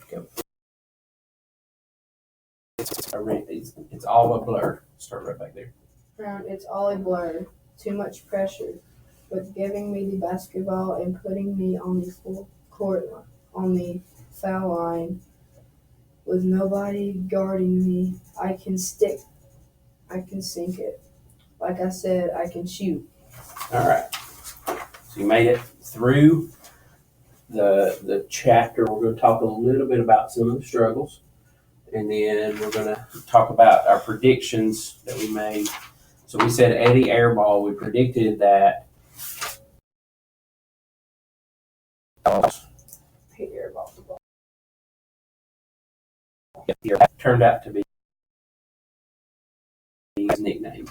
Go. It's all a blur. Start right back there. It's all a blur. Too much pressure. With giving me the basketball and putting me on the full court on the foul line. With nobody guarding me, I can sink it. Like I said, I can shoot. All right. So you made it through the chapter. We're going to talk a little bit about some of the struggles, and then we're going to talk about our predictions that we made. So we said Eddie Airball. We predicted that turned out to be his nickname.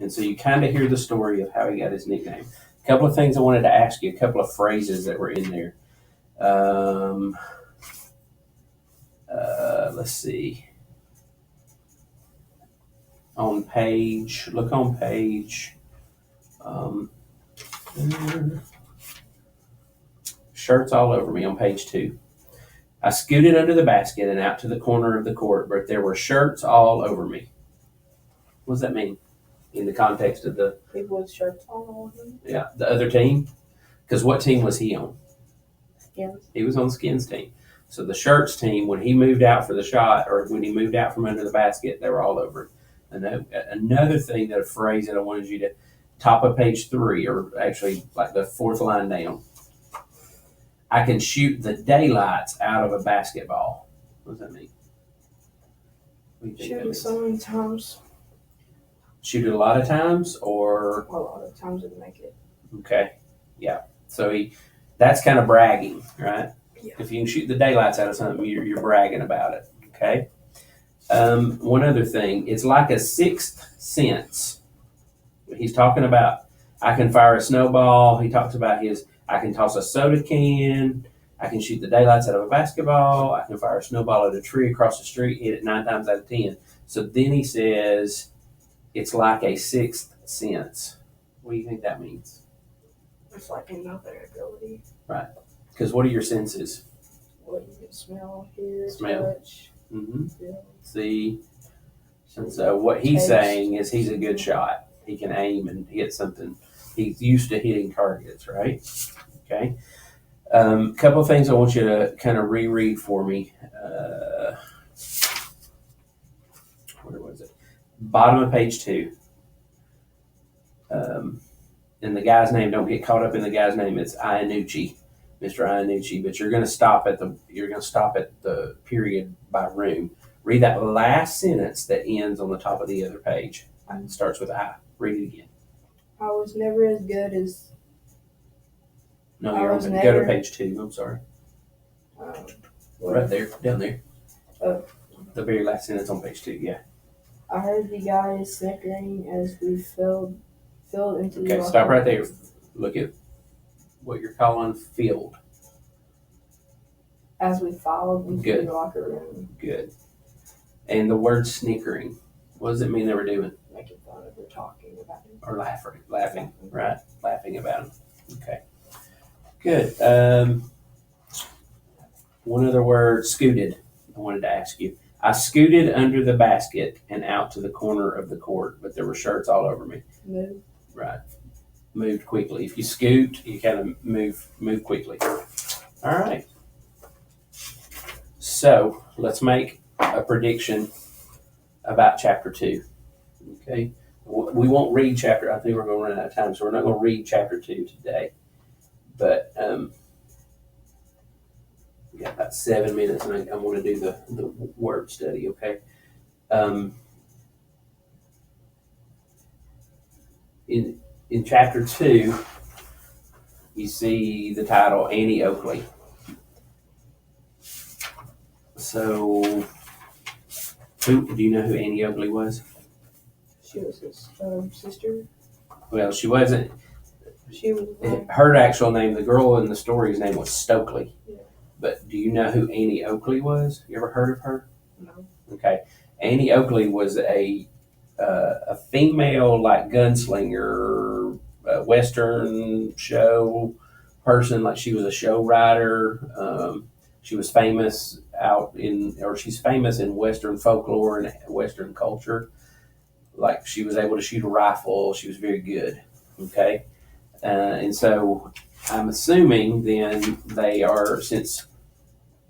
And so you kind of hear the story of how he got his nickname. A couple of things I wanted to ask you, a couple of phrases that were in there. Let's see. Look on page, shirts all over me on page 2. I scooted under the basket and out to the corner of the court, but there were shirts all over me. What does that mean in the context of the People with shirts all over them. Yeah, the other team? Because what team was he on? Skins. He was on Skins team. So the shirts team, when he moved out for the shot, or when he moved out from under the basket, they were all over. And another thing, that a phrase that I wanted you to top of page 3, or actually like the 4th line down. I can shoot the daylights out of a basketball. What does that mean? Shoot it so many times. Shoot it a lot of times, or A lot of times it make it. Okay, yeah. So that's kind of bragging, right? Yeah. If you can shoot the daylights out of something, you're bragging about it. Okay. One other thing, it's like a sixth sense. He's talking about I can fire a snowball. He talks about I can toss a soda can. I can shoot the daylights out of a basketball. I can fire a snowball at a tree across the street, hit it 9 times out of 10. So then he says it's like a sixth sense. What do you think that means? It's like another ability. Right. Because what are your senses? What you can smell, hear, Smell. touch, feel. See. And so what he's saying is he's a good shot. He can aim and hit something. He's used to hitting targets, right? Okay. Couple of things I want you to kind of reread for me. Where was it? Bottom of page 2. And the guy's name, don't get caught up in the guy's name. It's Iannucci, Mr. Iannucci. But you're going to stop at the period by room. Read that last sentence that ends on the top of the other page. It starts with I. Read it again. I was never as good as. No, you're on. Go to page 2. I'm sorry. Right there, down there. Oh. The very last sentence on page 2. Yeah. I heard the guys snickering as we filled into the. Okay, stop right there. Look at what you're calling filled. As we filed into the locker room. Good. And the word snickering, what does it mean they were doing? Making fun of or talking about it. Or laughing, right? Laughing about it. Okay. Good. One other word, scooted. I wanted to ask you. I scooted under the basket and out to the corner of the court, but there were shirts all over me. Move. Right. Moved quickly. If you scoot, you kind of move quickly. All right. So let's make a prediction about chapter 2. Okay. We won't read chapter. I think we're going to run out of time, so we're not going to read chapter 2 today. But we got about 7 minutes, and I want to do the word study. Okay. In chapter 2, you see the title Annie Oakley. So, do you know who Annie Oakley was? She was his sister. Well, she wasn't. She was. Her actual name, the girl in the story's name was Stokely. Yeah. But do you know who Annie Oakley was? You ever heard of her? No. Okay. Annie Oakley was a female like gunslinger, Western show person. Like she was a show writer. She was famous out in, or she's famous in Western folklore and Western culture. Like she was able to shoot a rifle. She was very good. Okay. And so I'm assuming then they are, since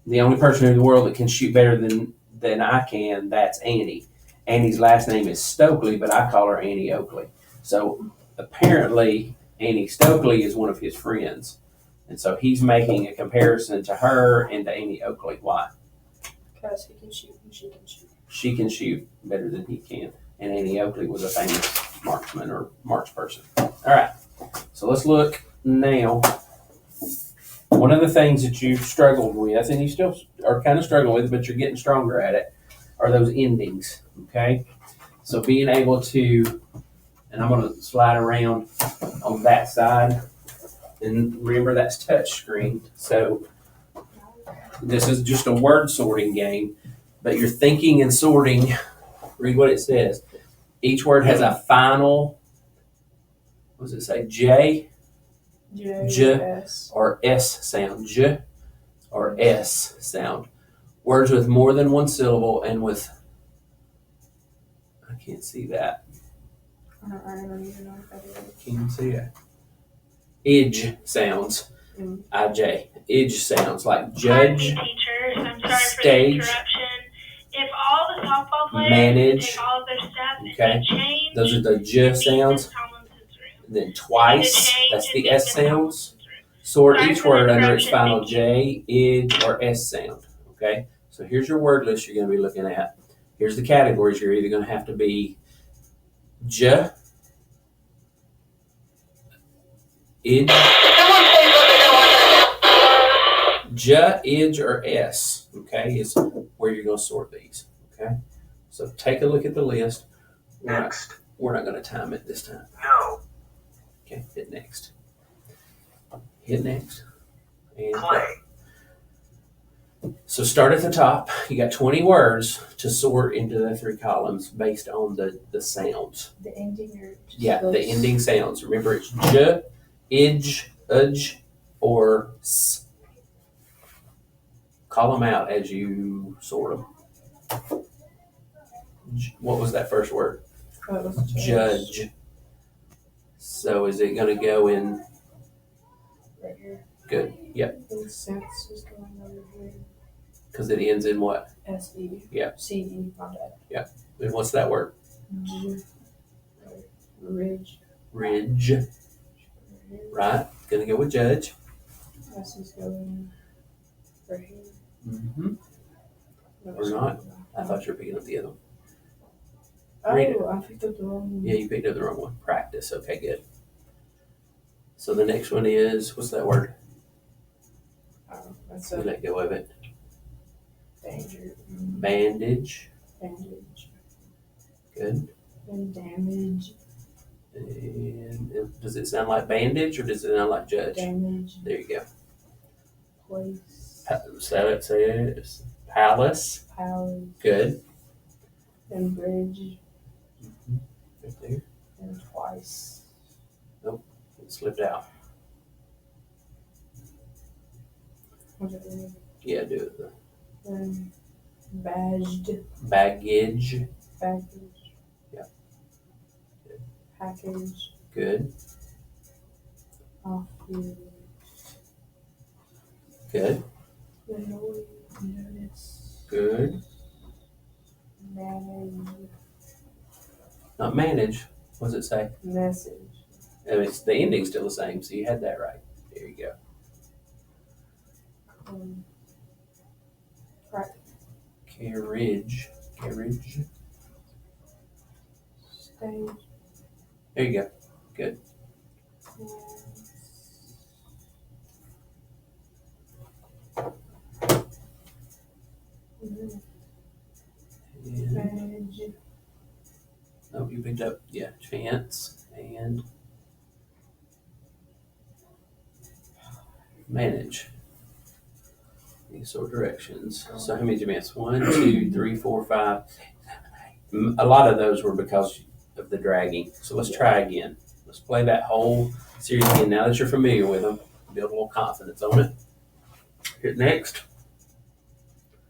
the only person in the world that can shoot better than I can, that's Annie. Annie's last name is Stokely, but I call her Annie Oakley. So apparently Annie Stokely is one of his friends. And so he's making a comparison to her and to Annie Oakley. Why? Because he can shoot and she can shoot. She can shoot better than he can. And Annie Oakley was a famous marksman or march person. All right. So let's look now. One of the things that you've struggled with, and you still are kind of struggling with, but you're getting stronger at it, are those endings. Okay? So being able to, and I'm going to slide around on that side. And remember, that's touch screen. So this is just a word sorting game, but you're thinking and sorting. Read what it says. Each word has a final, what does it say? J S. or S sound. J or S sound. Words with more than one syllable and with, I can't see that. I don't even know what that is. Can you see it? Idge sounds. IJ. Idge sounds like judge, teachers. I'm sorry stage, for the interruption. If all the softball players manage, take all of their steps okay. and change, Those are the J sounds. Tomlinson's room. And then twice, that's the S sounds. Sort Sorry each for word the under its interruption. final Thank J, idge, or S sound. Okay? So here's your word list you're going to be looking at. Here's the categories. You're either going to have to be J, idge, J, idge, or S. Okay? Is where you're going to sort these. Okay? So take a look at the list. Next. We're not going to time it this time. No. Okay, hit next. Hit next. And Play. so start at the top. You got 20 words to sort into the 3 columns based on the sounds. The ending or just Yeah, the those- ending sounds. Remember, it's j, idge, udge, or s. Call them out as you sort them. What was that first word? Oh, it was Judge. So is it going to go in? right here. Good. Yep. And sense is going over here. Because it ends in what? S-E. Yeah. C-E, my bad. And what's that word? J. Ridge. Ridge. Right. Gonna go with judge. S is going right here. Mm-hmm. No, Or it's not. I thought you were picking up the other one. Oh, read it. I picked up the wrong one. Yeah, you picked up the wrong one. Practice. Okay, good. So the next one is, what's that word? Oh, that's We a let go of it. danger. Bandage. Bandage. Good. And damage. And does it sound like bandage or does it sound like judge? Damage. There you go. Place. Say it. Palace. Power. Good. And bridge. Right there. And twice. It slipped out. What's it mean? Yeah, do it. And badged. Baggage. Baggage. Yeah. Package. Good. Off you. Good. Notice. Good. Manage. Not manage. What does it say? Message. I mean, the ending's still the same, so you had that right. There you go. Right. Carriage. Carriage. Stage. There you go. Good. And, Manage. oh, you picked up, yeah, chance and manage. These sort of directions. So how many did you miss? 1, 2, 3, 4, 5, 6, 7, 8. A lot of those were because of the dragging. So let's try again. Let's play that whole series again. Now that you're familiar with them, build a little confidence on it. Hit next.